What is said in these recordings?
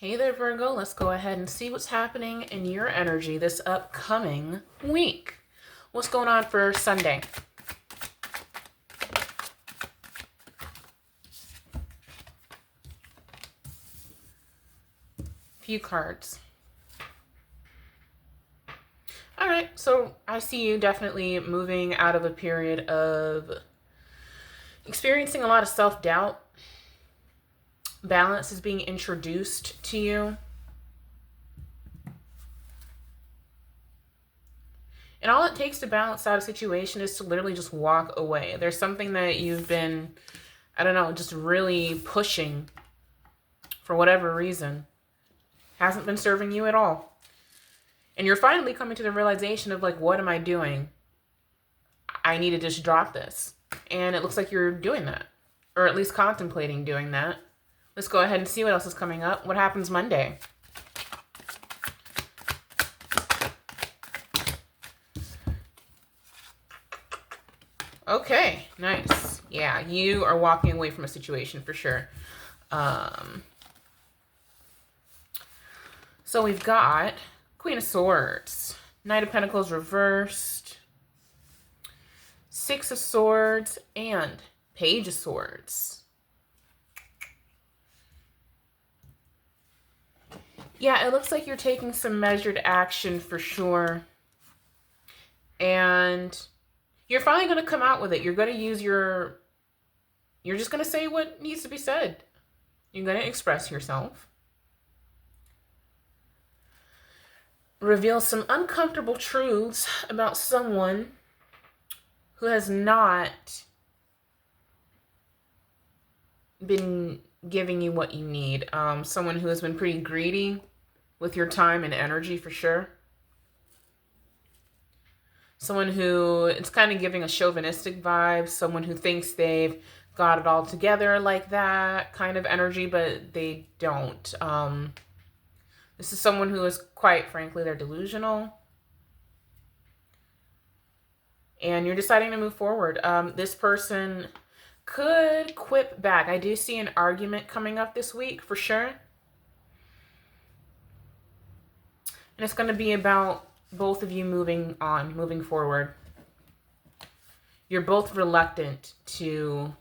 Hey there, Virgo. Let's go ahead and see what's happening in your energy this upcoming week. What's going on for Sunday? Few cards. All right, so I see you definitely moving out of a period of experiencing a lot of self-doubt. Balance is being introduced to you. And all it takes to balance out a situation is to literally just walk away. There's something that you've been, I don't know, just really pushing for whatever reason. Hasn't been serving you at all. And you're finally coming to the realization of like, what am I doing? I need to just drop this. And it looks like you're doing that. Or at least contemplating doing that. Let's go ahead and see what else is coming up. What happens Monday? Okay, nice. Yeah, you are walking away from a situation for sure. So we've got Queen of Swords, Knight of Pentacles reversed, Six of Swords, and Page of Swords. Yeah, it looks like you're taking some measured action for sure. And you're finally going to come out with it. You're going to use you're just going to say what needs to be said. You're going to express yourself. Reveal some uncomfortable truths about someone who has not been giving you what you need. Someone who has been pretty greedy with your time and energy for sure. Someone who, it's kind of giving a chauvinistic vibe. Someone who thinks they've got it all together like that kind of energy, but they don't. This is someone who is, quite frankly, they're delusional. And you're deciding to move forward. This person could quip back. I do see an argument coming up this week for sure. And it's going to be about both of you moving on, moving forward. You're both reluctant to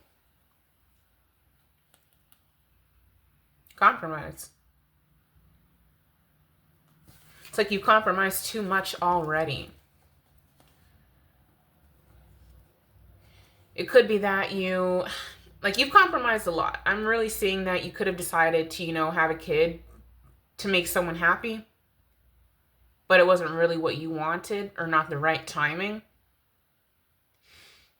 compromise. It's like you compromised too much already. It could be that you've compromised a lot. I'm really seeing that you could have decided to, have a kid to make someone happy, but it wasn't really what you wanted or not the right timing.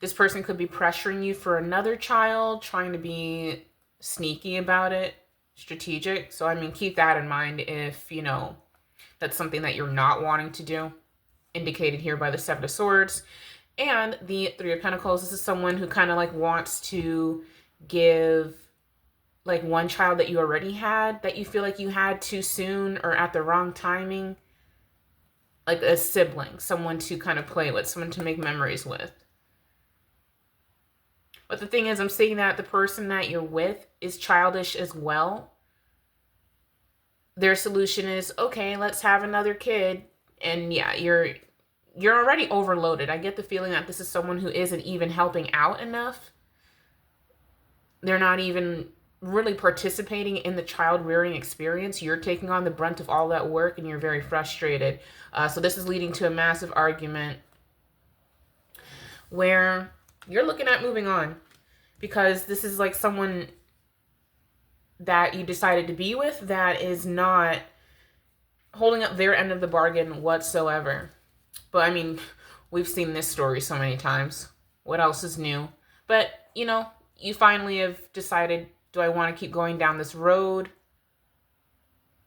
This person could be pressuring you for another child, trying to be sneaky about it, strategic. So, keep that in mind if, that's something that you're not wanting to do, indicated here by the Seven of Swords. And the Three of Pentacles, this is someone who kind of wants to give one child that you already had, that you feel like you had too soon or at the wrong timing. Like a sibling, someone to kind of play with, someone to make memories with. But the thing is, I'm seeing that the person that you're with is childish as well. Their solution is, okay, let's have another kid. And yeah, you're already overloaded. I get the feeling that this is someone who isn't even helping out enough. They're not even really participating in the child rearing experience. You're taking on the brunt of all that work and you're very frustrated. So this is leading to a massive argument where you're looking at moving on, because this is like someone that you decided to be with that is not holding up their end of the bargain whatsoever. But we've seen this story so many times. What else is new? But, you finally have decided, do I want to keep going down this road?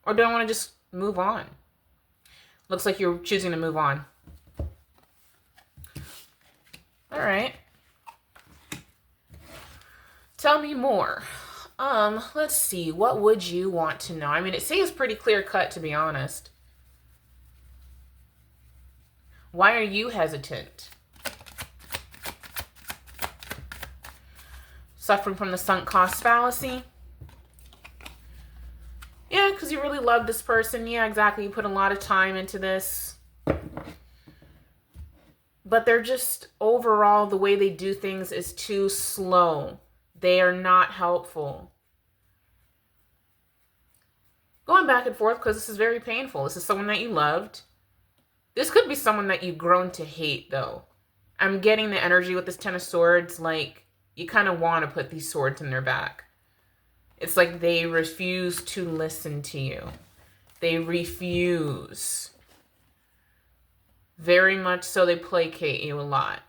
Or do I want to just move on? Looks like you're choosing to move on. All right. Tell me more. Let's see. What would you want to know? It seems pretty clear cut, to be honest. Why are you hesitant? Suffering from the sunk cost fallacy. Yeah, because you really love this person. Yeah, exactly. You put a lot of time into this. But they're just, overall, the way they do things is too slow. They are not helpful. Going back and forth because this is very painful. This is someone that you loved. This could be someone that you've grown to hate, though. I'm getting the energy with this Ten of Swords, like, you kind of want to put these swords in their back. It's like they refuse to listen to you. They refuse. Very much so, they placate you a lot.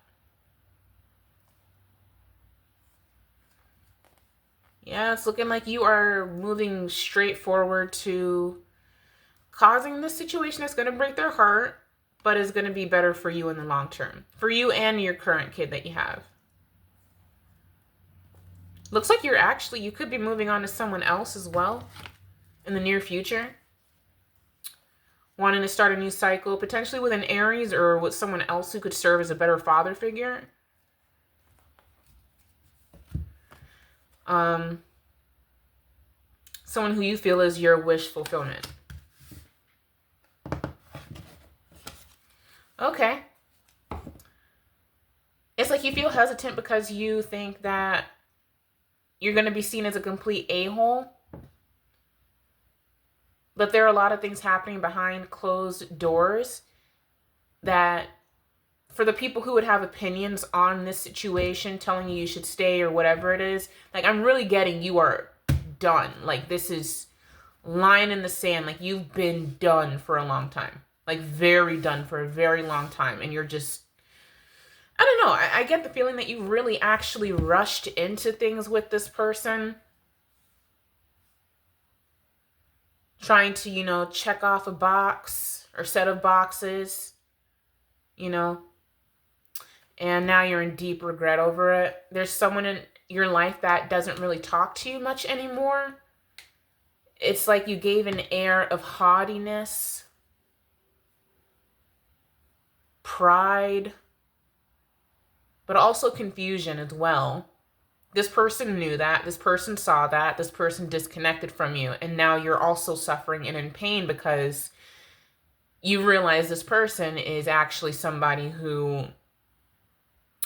Yeah, it's looking like you are moving straight forward to causing this situation that's going to break their heart, but is going to be better for you in the long term. For you and your current kid that you have. Looks like you could be moving on to someone else as well in the near future. Wanting to start a new cycle, potentially with an Aries or with someone else who could serve as a better father figure. Someone who you feel is your wish fulfillment. Okay. It's like you feel hesitant because you think that you're going to be seen as a complete a-hole. But there are a lot of things happening behind closed doors that, for the people who would have opinions on this situation, telling you should stay or whatever it is, like, I'm really getting you are done. Like, this is line in the sand. Like, you've been done for a long time. Like, very done for a very long time. And you're just, I don't know. I get the feeling that you really actually rushed into things with this person. Trying to, you know, check off a box or set of boxes, you know. And now you're in deep regret over it. There's someone in your life that doesn't really talk to you much anymore. It's like you gave an air of haughtiness, pride, but also confusion as well. This person knew that. This person saw that. This person disconnected from you. And now you're also suffering and in pain because you realize this person is actually somebody who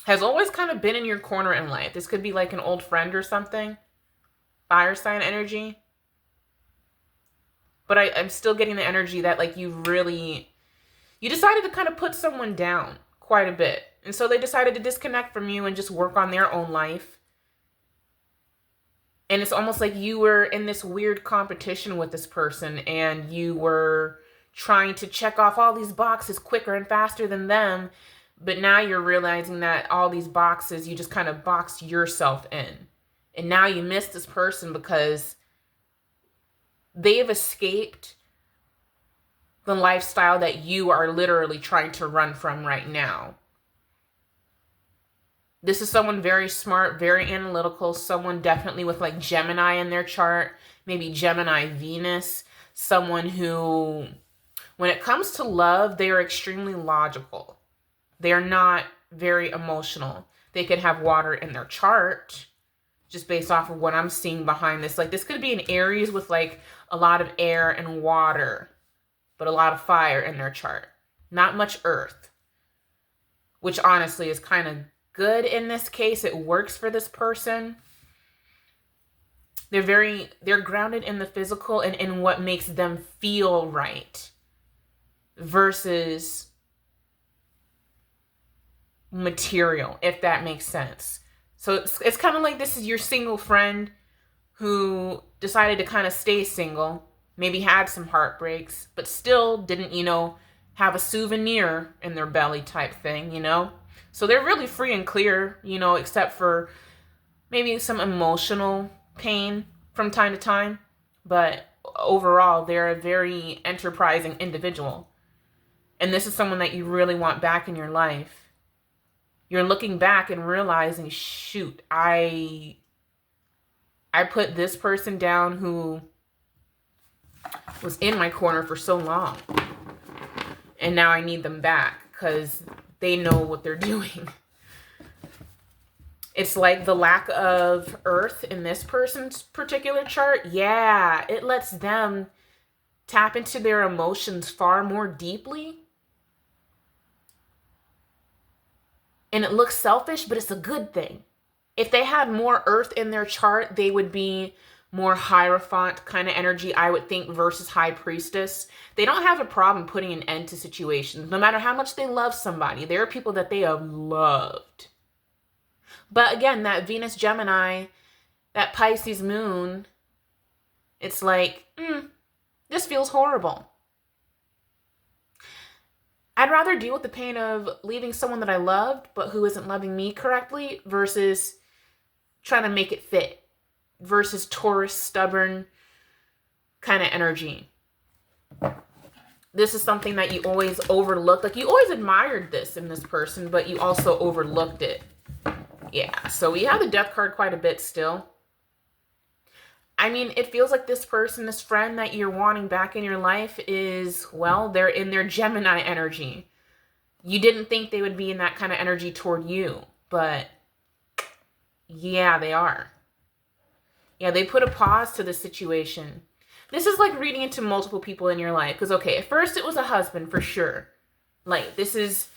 has always kind of been in your corner in life. This could be like an old friend or something. Fire sign energy. But I'm still getting the energy that, like, you decided to kind of put someone down quite a bit. And so they decided to disconnect from you and just work on their own life. And it's almost like you were in this weird competition with this person and you were trying to check off all these boxes quicker and faster than them. But now you're realizing that all these boxes, you just kind of boxed yourself in. And now you miss this person because they've escaped the lifestyle that you are literally trying to run from right now. This is someone very smart, very analytical, someone definitely with like Gemini in their chart, maybe Gemini Venus, someone who, when it comes to love, they are extremely logical. They are not very emotional. They could have water in their chart, just based off of what I'm seeing behind this. Like, this could be an Aries with like a lot of air and water, but a lot of fire in their chart. Not much earth, which honestly is kind of good in this case. It works for this person. They're grounded in the physical and in what makes them feel right versus material, if that makes sense. So it's kind of like this is your single friend who decided to kind of stay single, maybe had some heartbreaks, but still didn't, you know, have a souvenir in their belly type thing, you know? So they're really free and clear, you know, except for maybe some emotional pain from time to time. But overall, they're a very enterprising individual. And this is someone that you really want back in your life. You're looking back and realizing, shoot, I put this person down who was in my corner for so long. And now I need them back because they know what they're doing. It's like the lack of earth in this person's particular chart. Yeah, it lets them tap into their emotions far more deeply. And it looks selfish, but it's a good thing. If they had more earth in their chart, they would be more Hierophant kind of energy, I would think, versus High Priestess. They don't have a problem putting an end to situations, no matter how much they love somebody. There are people that they have loved. But again, that Venus Gemini, that Pisces moon, it's like, this feels horrible. I'd rather deal with the pain of leaving someone that I loved, but who isn't loving me correctly, versus trying to make it fit, versus Taurus, stubborn kind of energy. This is something that you always overlooked. Like, you always admired this in this person, but you also overlooked it. Yeah, so we have the Death card quite a bit still. I mean, it feels like this person, this friend that you're wanting back in your life is, well, they're in their Gemini energy. You didn't think they would be in that kind of energy toward you, but yeah, they are. Yeah, they put a pause to the situation. This is like reading into multiple people in your life. Because, okay, at first it was a husband for sure. Like, this is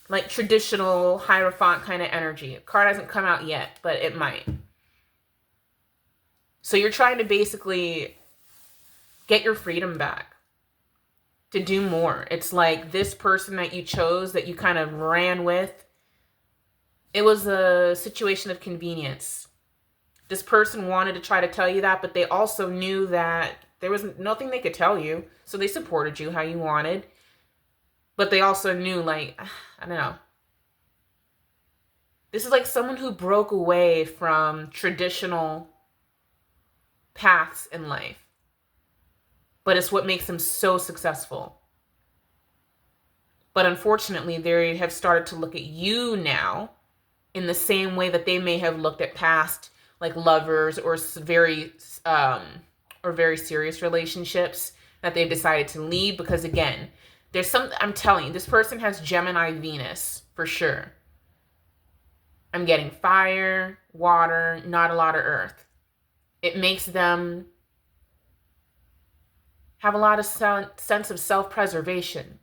like traditional Hierophant kind of energy. Card hasn't come out yet, but it might. So you're trying to basically get your freedom back, to do more. It's like this person that you chose, that you kind of ran with, it was a situation of convenience. This person wanted to try to tell you that, but they also knew that there was nothing they could tell you. So they supported you how you wanted. But they also knew, like, I don't know. This is like someone who broke away from traditional paths in life. But it's what makes them so successful. But unfortunately, they have started to look at you now in the same way that they may have looked at past, like, lovers or very serious relationships that they've decided to leave. Because again, there's something, I'm telling you, this person has Gemini Venus for sure. I'm getting fire, water, not a lot of earth. It makes them have a lot of sense of self-preservation.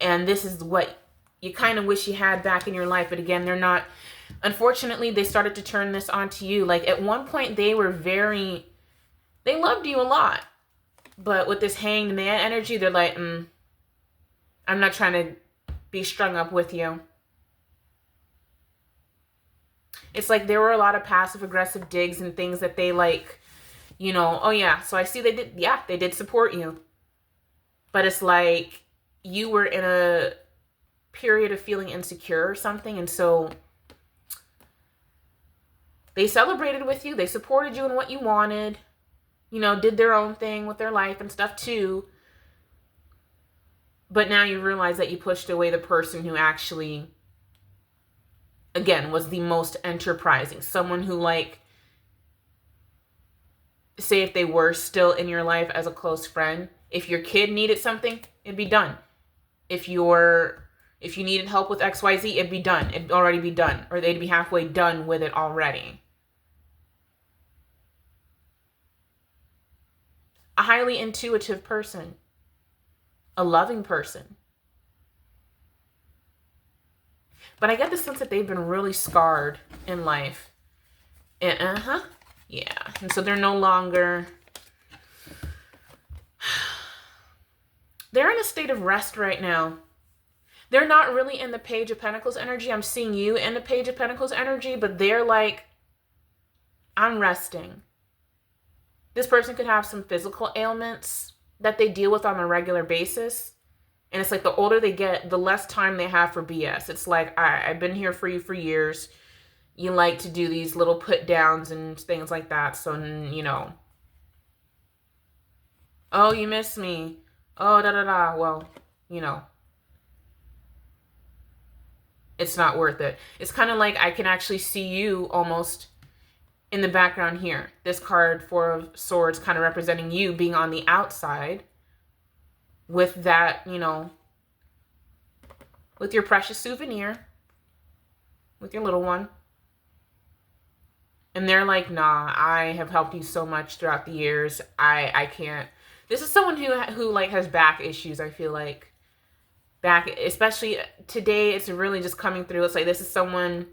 And this is what you kind of wish you had back in your life. But again, they're not. Unfortunately, they started to turn this onto you. Like, at one point, they loved you a lot. But with this Hanged Man energy, they're like, I'm not trying to be strung up with you. It's like there were a lot of passive-aggressive digs and things that they, like, you know, oh yeah, so I see they did support you. But it's like you were in a period of feeling insecure or something, and so they celebrated with you, they supported you in what you wanted, you know, did their own thing with their life and stuff too. But now you realize that you pushed away the person who actually, again, was the most enterprising. Someone who, like, say if they were still in your life as a close friend, if your kid needed something, it'd be done. If you needed help with XYZ, it'd be done. It'd already be done. Or they'd be halfway done with it already. A highly intuitive person. A loving person. But I get the sense that they've been really scarred in life. Yeah. And so they're no longer... They're in a state of rest right now. They're not really in the Page of Pentacles energy. I'm seeing you in the Page of Pentacles energy, but they're like, I'm resting. This person could have some physical ailments that they deal with on a regular basis. And it's like the older they get, the less time they have for BS. It's like, I've been here for you for years. You like to do these little put downs and things like that. So, you know, oh, you miss me. Oh, da-da-da. Well, you know, it's not worth it. It's kind of like I can actually see you almost in the background here. This card, Four of Swords, kind of representing you being on the outside with that, you know, with your precious souvenir, with your little one. And they're like, nah, I have helped you so much throughout the years. I can't. This is someone who like has back issues, I feel like. Back, especially today, it's really just coming through. It's like this is someone,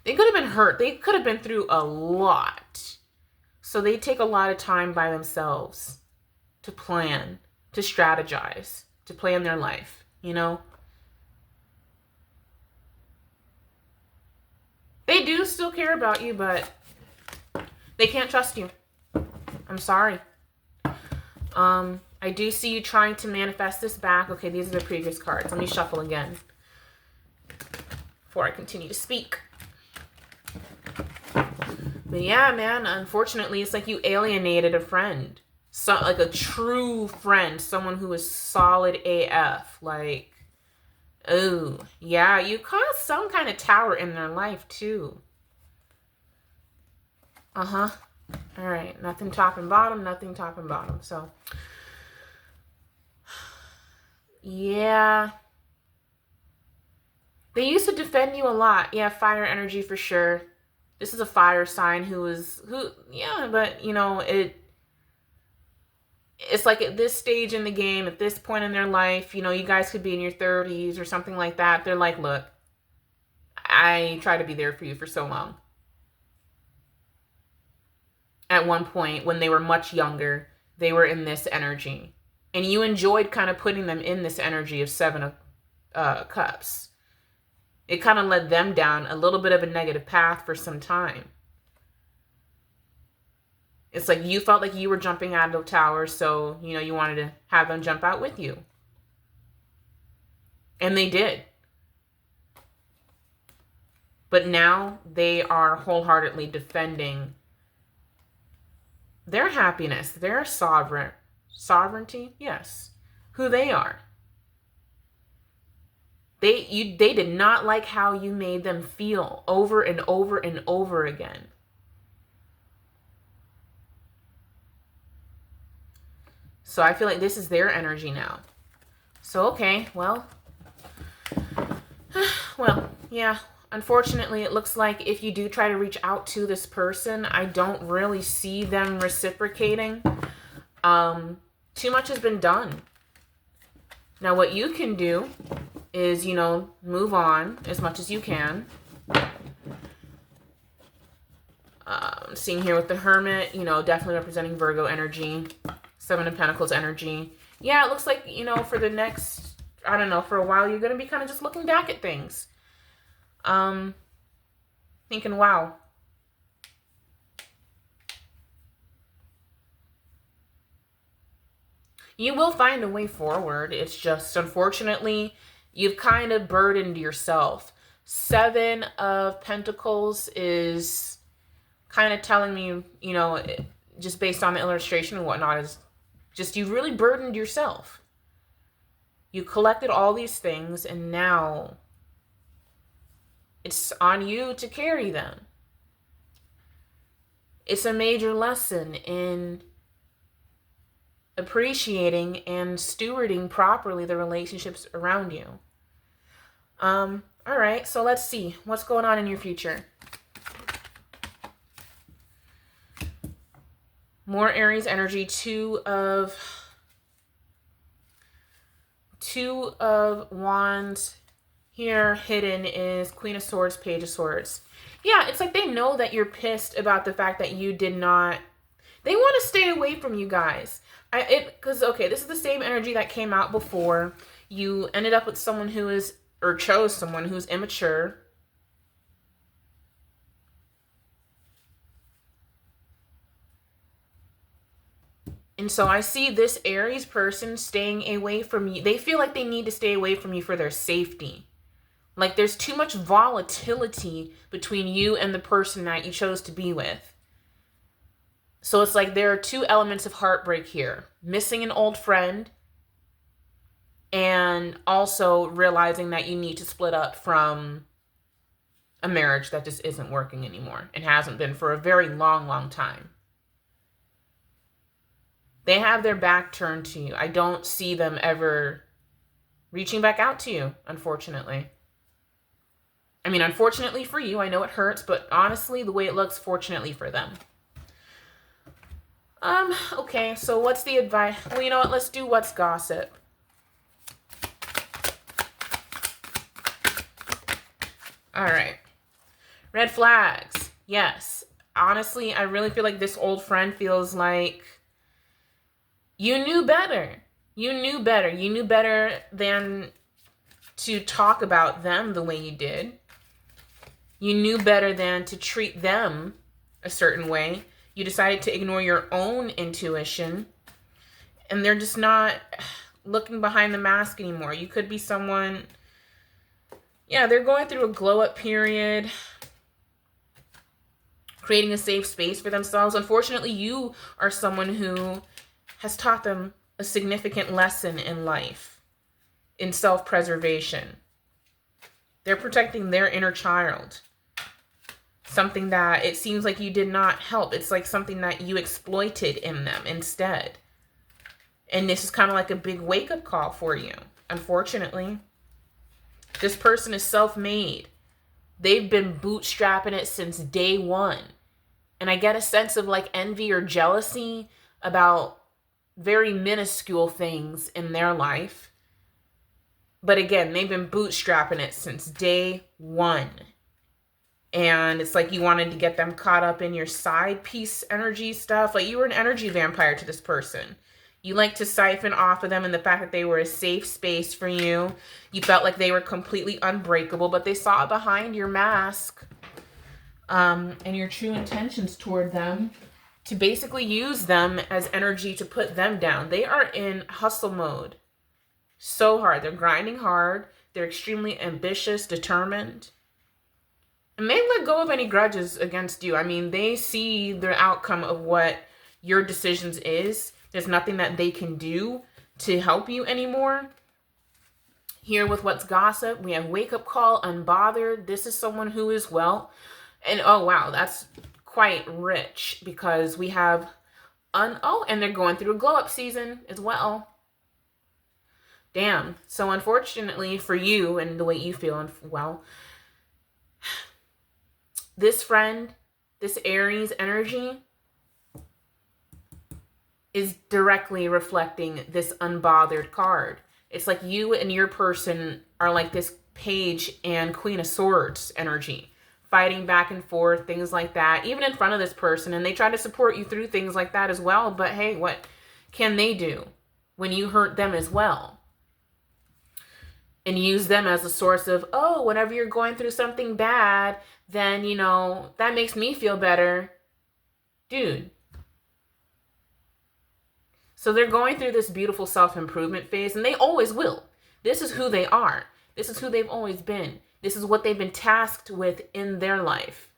they could have been hurt. They could have been through a lot. So they take a lot of time by themselves to plan, to strategize, to plan their life, you know? They do still care about you, but they can't trust you. I'm sorry. I do see you trying to manifest this back. Okay, these are the previous cards. Let me shuffle again before I continue to speak. But yeah, man, unfortunately, it's like you alienated a friend. So, like a true friend, someone who is solid AF. Like, oh, yeah, you caused some kind of tower in their life, too. Uh-huh. All right, nothing top and bottom, nothing top and bottom. So, yeah. They used to defend you a lot. Yeah, fire energy for sure. This is a fire sign yeah, but, you know, it's like at this stage in the game, at this point in their life, you know, you guys could be in your 30s or something like that. They're like, look, I try to be there for you for so long. At one point, when they were much younger, they were in this energy. And you enjoyed kind of putting them in this energy of Seven of Cups. It kind of led them down a little bit of a negative path for some time. It's like you felt like you were jumping out of the tower, so, you know, you wanted to have them jump out with you. And they did. But now they are wholeheartedly defending their happiness, their sovereignty, yes, who they are. They did not like how you made them feel over and over and over again. So I feel like this is their energy now. So, okay, well, yeah. Unfortunately, it looks like if you do try to reach out to this person, I don't really see them reciprocating. Too much has been done. Now, what you can do is, you know, move on as much as you can. Seeing here with the Hermit, you know, definitely representing Virgo energy, Seven of Pentacles energy. Yeah, it looks like, you know, for the next, I don't know, for a while, you're going to be kind of just looking back at things. Thinking, wow. You will find a way forward. It's just, unfortunately, you've kind of burdened yourself. Seven of Pentacles is kind of telling me, you know, just based on the illustration and whatnot, is just you really burdened yourself. You collected all these things, and now it's on you to carry them. It's a major lesson in appreciating and stewarding properly the relationships around you. All right, so let's see what's going on in your future. More Aries energy, two of Wands. Here, hidden is Queen of Swords, Page of Swords. Yeah, it's like they know that you're pissed about the fact that you did not. They want to stay away from you guys. Because, okay, this is the same energy that came out before. You ended up with someone who is, or chose someone who's immature. And so I see this Aries person staying away from you. They feel like they need to stay away from you for their safety. Like there's too much volatility between you and the person that you chose to be with. So it's like there are two elements of heartbreak here. Missing an old friend and also realizing that you need to split up from a marriage that just isn't working anymore and hasn't been for a very long, long time. They have their back turned to you. I don't see them ever reaching back out to you, unfortunately. I mean, unfortunately for you, I know it hurts, but honestly, the way it looks, fortunately for them. Okay, so what's the advice? Well, you know what? Let's do what's gossip. All right. Red flags. Yes. Honestly, I really feel like this old friend feels like you knew better. You knew better. You knew better than to talk about them the way you did. You knew better than to treat them a certain way. You decided to ignore your own intuition. And they're just not looking behind the mask anymore. You could be someone, yeah, they're going through a glow up period, creating a safe space for themselves. Unfortunately, you are someone who has taught them a significant lesson in life, in self-preservation. They're protecting their inner child. Something that it seems like you did not help. It's like something that you exploited in them instead. And this is kind of like a big wake-up call for you, unfortunately. This person is self-made. They've been bootstrapping it since day one. And I get a sense of like envy or jealousy about very minuscule things in their life. But again, they've been bootstrapping it since day one. And it's like you wanted to get them caught up in your side piece energy stuff. Like you were an energy vampire to this person. You like to siphon off of them, and the fact that they were a safe space for you. You felt like they were completely unbreakable, but they saw behind your mask and your true intentions toward them to basically use them as energy to put them down. They are in hustle mode so hard. They're grinding hard. They're extremely ambitious, determined. And they let go of any grudges against you. I mean, they see the outcome of what your decisions is. There's nothing that they can do to help you anymore. Here with what's gossip, we have wake up call, unbothered. This is someone who is well. And oh, wow, that's quite rich because we have, and they're going through a glow up season as well. Damn. So unfortunately for you and the way you feel, well, this friend, this Aries energy is directly reflecting this unbothered card. It's like you and your person are like this Page and Queen of Swords energy, fighting back and forth, things like that, even in front of this person. And they try to support you through things like that as well. But hey, what can they do when you hurt them as well? And use them as a source of, oh, whenever you're going through something bad, then, you know, that makes me feel better. Dude. So they're going through this beautiful self-improvement phase, and they always will. This is who they are. This is who they've always been. This is what they've been tasked with in their life.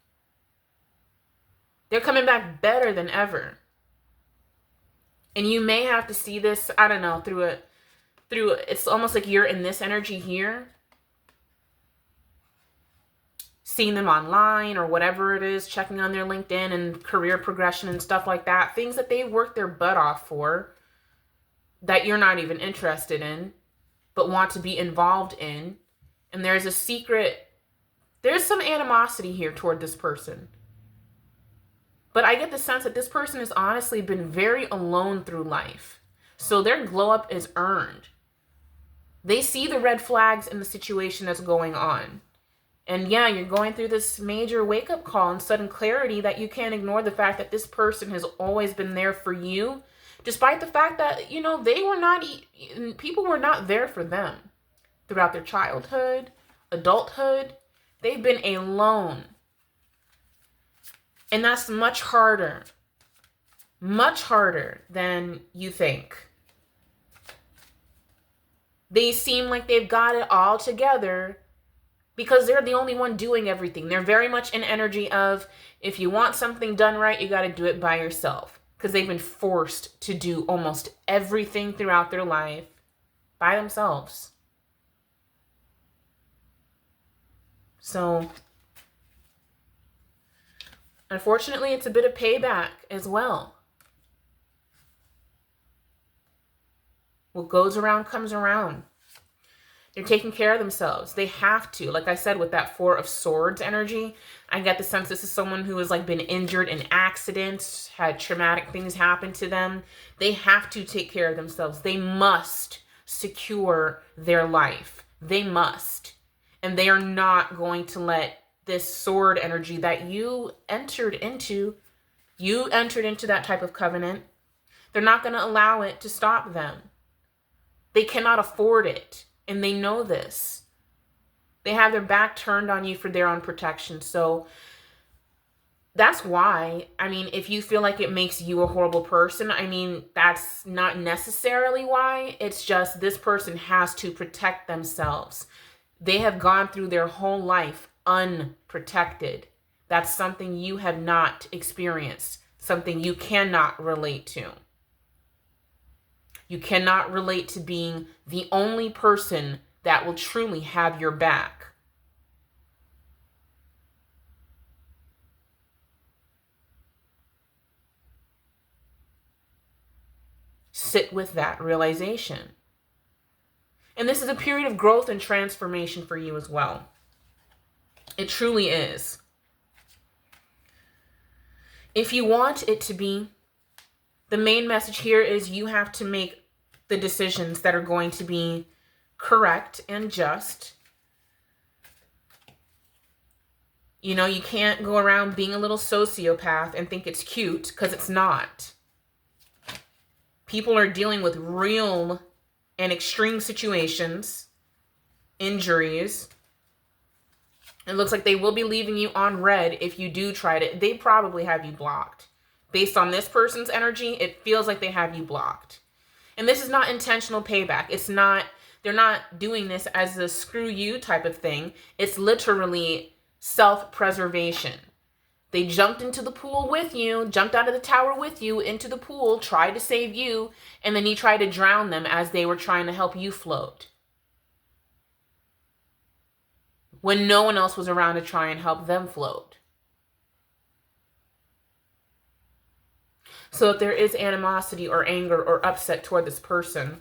They're coming back better than ever. And you may have to see this, I don't know, through it's almost like you're in this energy here, seeing them online or whatever it is, checking on their LinkedIn and career progression and stuff like that, things that they worked their butt off for that you're not even interested in, but want to be involved in. And there's a secret, there's some animosity here toward this person. But I get the sense that this person has honestly been very alone through life. So their glow up is earned. They see the red flags in the situation that's going on. And yeah, you're going through this major wake-up call and sudden clarity that you can't ignore the fact that this person has always been there for you, despite the fact that, you know, people were not there for them throughout their childhood, adulthood. They've been alone. And that's much harder than you think. They seem like they've got it all together because they're the only one doing everything. They're very much in energy of, if you want something done right, you got to do it by yourself. Because they've been forced to do almost everything throughout their life by themselves. So, unfortunately, it's a bit of payback as well. What goes around comes around. They're taking care of themselves. They have to. Like I said, with that Four of Swords energy, I get the sense this is someone who has like been injured in accidents, had traumatic things happen to them. They have to take care of themselves. They must secure their life. They must. And they are not going to let this sword energy that you entered into that type of covenant. They're not going to allow it to stop them. They cannot afford it. And they know this. They have their back turned on you for their own protection. So that's why, I mean, if you feel like it makes you a horrible person, I mean, that's not necessarily why. It's just this person has to protect themselves. They have gone through their whole life unprotected. That's something you have not experienced, something you cannot relate to. You cannot relate to being the only person that will truly have your back. Sit with that realization. And this is a period of growth and transformation for you as well. It truly is. If you want it to be, the main message here is you have to make the decisions that are going to be correct and just. You know, you can't go around being a little sociopath and think it's cute, because it's not. People are dealing with real and extreme situations, injuries. It looks like they will be leaving you on red if you do try to. They probably have you blocked. Based on this person's energy, it feels like they have you blocked. And this is not intentional payback. It's not, they're not doing this as a screw you type of thing. It's literally self-preservation. They jumped into the pool with you, jumped out of the tower with you into the pool, tried to save you, and then you tried to drown them as they were trying to help you float. When no one else was around to try and help them float. So if there is animosity or anger or upset toward this person,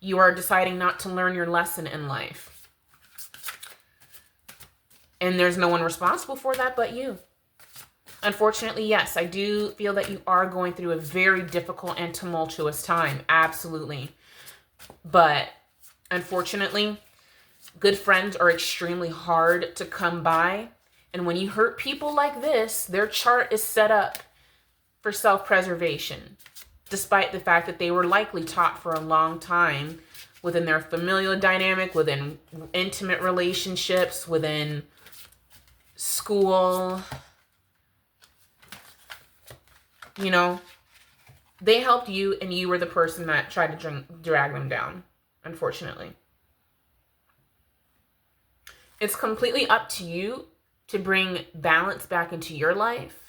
you are deciding not to learn your lesson in life. And there's no one responsible for that but you. Unfortunately, yes, I do feel that you are going through a very difficult and tumultuous time. Absolutely. But unfortunately, good friends are extremely hard to come by. And when you hurt people like this, their chart is set up for self-preservation, despite the fact that they were likely taught for a long time within their familial dynamic, within intimate relationships, within school. You know, they helped you and you were the person that tried to drag them down, unfortunately. It's completely up to you to bring balance back into your life.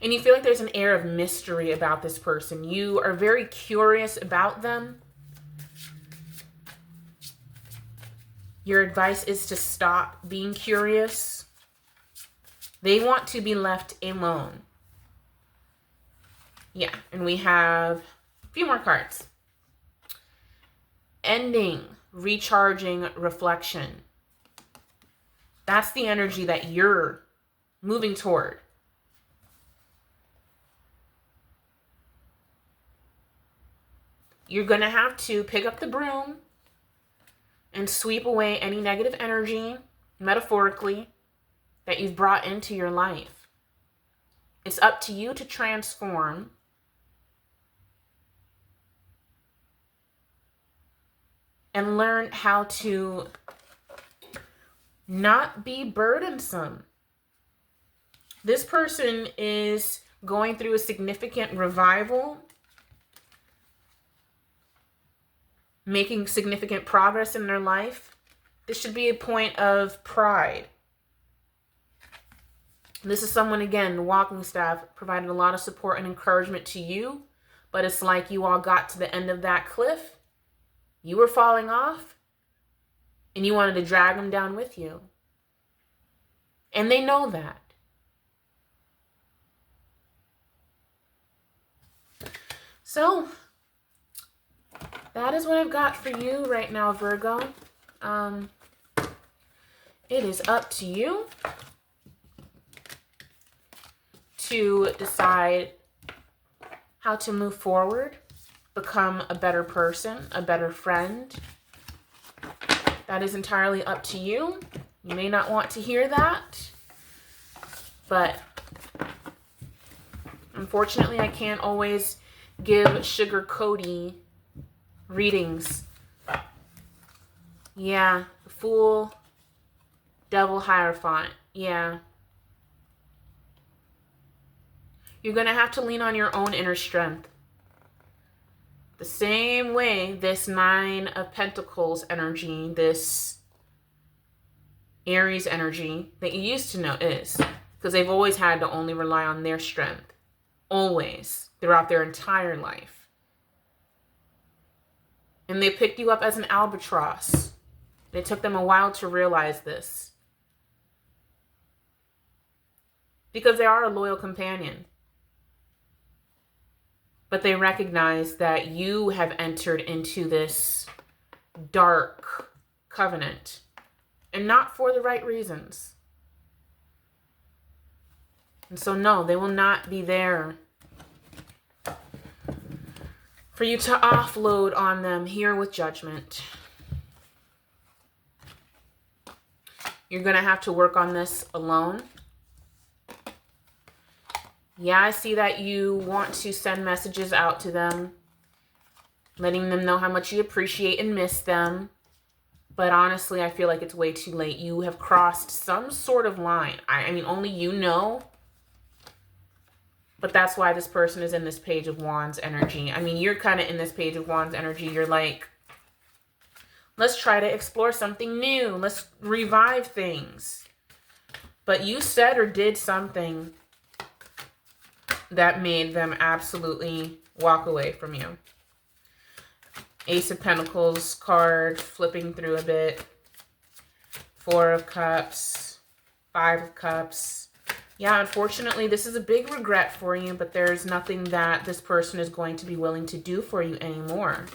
And you feel like there's an air of mystery about this person. You are very curious about them. Your advice is to stop being curious. They want to be left alone. Yeah, and we have a few more cards. Ending, recharging, reflection. That's the energy that you're moving toward. You're going to have to pick up the broom and sweep away any negative energy, metaphorically, that you've brought into your life. It's up to you to transform. And learn how to not be burdensome. This person is going through a significant revival, making significant progress in their life. This should be a point of pride. This is someone, again, the walking staff provided a lot of support and encouragement to you, but it's like you all got to the end of that cliff. You were falling off, and you wanted to drag them down with you. And they know that. So, that is what I've got for you right now, Virgo. It is up to you to decide how to move forward, become a better person, a better friend. That is entirely up to you. You may not want to hear that, but unfortunately, I can't always give sugar-coaty readings. Yeah, Fool, Devil, Hierophant. Yeah. You're going to have to lean on your own inner strength. The same way this Nine of Pentacles energy, this Aries energy that you used to know is. Because they've always had to only rely on their strength. Always. Throughout their entire life. And they picked you up as an albatross. It took them a while to realize this. Because they are a loyal companion. But they recognize that you have entered into this dark covenant. And not for the right reasons. And so no, they will not be there for you to offload on them here with judgment. You're going to have to work on this alone. Yeah, I see that you want to send messages out to them, letting them know how much you appreciate and miss them. But honestly, I feel like it's way too late. You have crossed some sort of line. I mean, only you know. But that's why this person is in this Page of Wands energy. I mean, you're kind of in this Page of Wands energy. You're like, let's try to explore something new. Let's revive things. But you said or did something that made them absolutely walk away from you. Ace of Pentacles card, flipping through a bit. Four of Cups, Five of Cups. Yeah, unfortunately, this is a big regret for you, but there's nothing that this person is going to be willing to do for you anymore.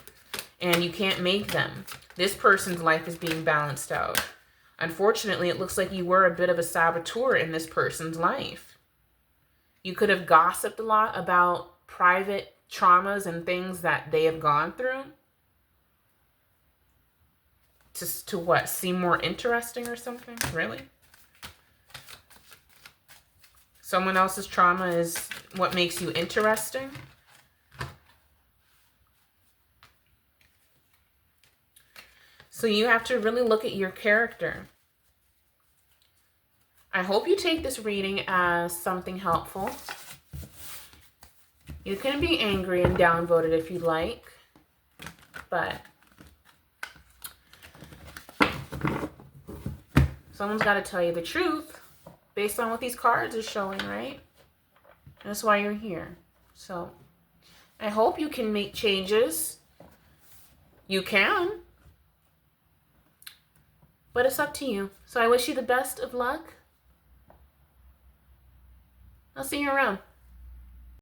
And you can't make them. This person's life is being balanced out. Unfortunately, it looks like you were a bit of a saboteur in this person's life. You could have gossiped a lot about private traumas and things that they have gone through. To what? Seem more interesting or something? Really? Someone else's trauma is what makes you interesting? So you have to really look at your character. I hope you take this reading as something helpful. You can be angry and downvoted if you like, but someone's got to tell you the truth based on what these cards are showing, right? That's why you're here. So I hope you can make changes. You can. But it's up to you. So I wish you the best of luck. I'll see you around.